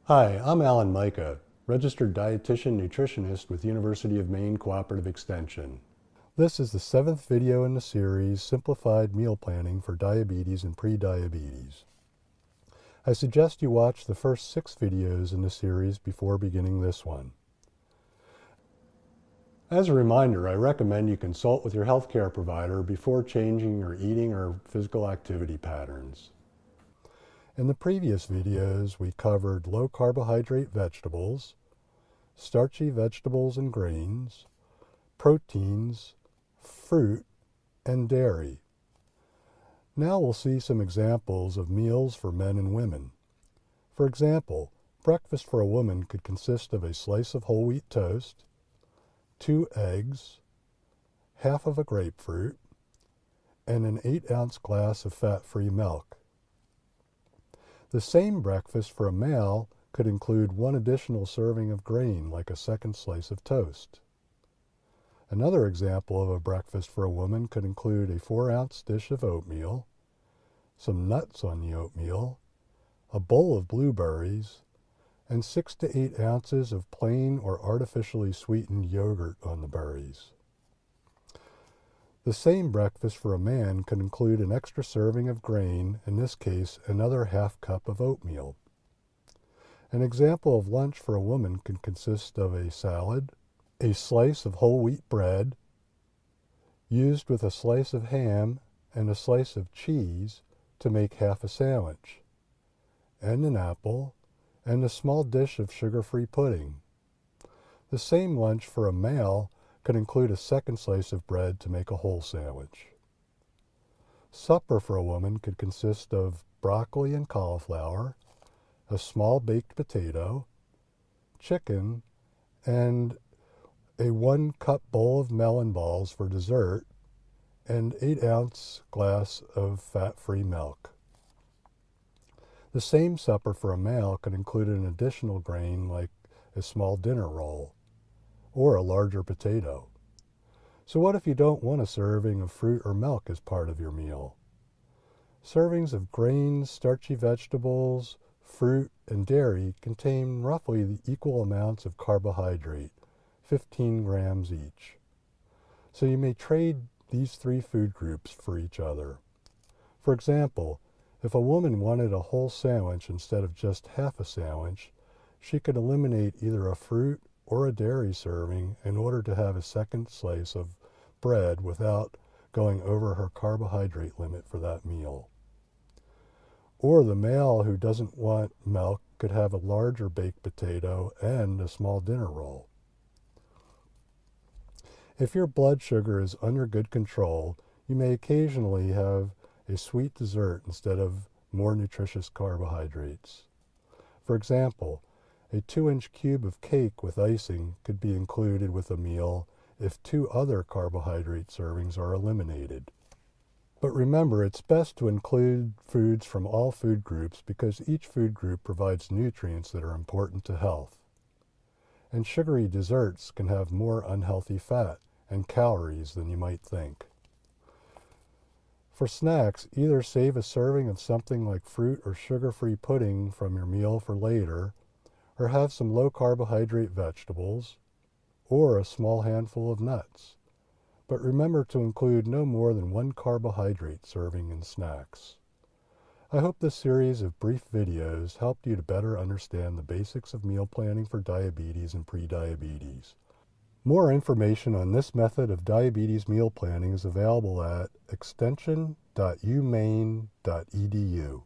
Hi, I'm Alan Micah, registered dietitian nutritionist with University of Maine Cooperative Extension. This is the 7th video in the series, Simplified Meal Planning for Diabetes and Prediabetes. I suggest you watch the first 6 videos in the series before beginning this one. As a reminder, I recommend you consult with your healthcare provider before changing your eating or physical activity patterns. In the previous videos, we covered low-carbohydrate vegetables, starchy vegetables and grains, proteins, fruit, and dairy. Now we'll see some examples of meals for men and women. For example, breakfast for a woman could consist of a slice of whole wheat toast, 2 eggs, half of a grapefruit, and an 8-ounce glass of fat-free milk. The same breakfast for a male could include 1 additional serving of grain, like a second slice of toast. Another example of a breakfast for a woman could include a 4-ounce dish of oatmeal, some nuts on the oatmeal, a bowl of blueberries, and 6 to 8 ounces of plain or artificially sweetened yogurt on the berries. The same breakfast for a man could include an extra serving of grain, in this case another half cup of oatmeal. An example of lunch for a woman can consist of a salad, a slice of whole wheat bread, used with a slice of ham and a slice of cheese to make half a sandwich, and an apple, and a small dish of sugar-free pudding. The same lunch for a male could include a second slice of bread to make a whole sandwich. Supper for a woman could consist of broccoli and cauliflower, a small baked potato, chicken, and a 1-cup bowl of melon balls for dessert, and 8-ounce glass of fat-free milk. The same supper for a male could include an additional grain like a small dinner roll, or a larger potato. So what if you don't want a serving of fruit or milk as part of your meal? Servings of grains, starchy vegetables, fruit, and dairy contain roughly the equal amounts of carbohydrate, 15 grams each. So you may trade these 3 food groups for each other. For example, if a woman wanted a whole sandwich instead of just half a sandwich, she could eliminate either a fruit or a dairy serving in order to have a second slice of bread without going over her carbohydrate limit for that meal. Or the male who doesn't want milk could have a larger baked potato and a small dinner roll. If your blood sugar is under good control, you may occasionally have a sweet dessert instead of more nutritious carbohydrates. For example, a 2-inch cube of cake with icing could be included with a meal if 2 other carbohydrate servings are eliminated. But remember, it's best to include foods from all food groups because each food group provides nutrients that are important to health. And sugary desserts can have more unhealthy fat and calories than you might think. For snacks, either save a serving of something like fruit or sugar-free pudding from your meal for later, or have some low-carbohydrate vegetables, or a small handful of nuts. But remember to include no more than 1 carbohydrate serving in snacks. I hope this series of brief videos helped you to better understand the basics of meal planning for diabetes and prediabetes. More information on this method of diabetes meal planning is available at extension.umaine.edu.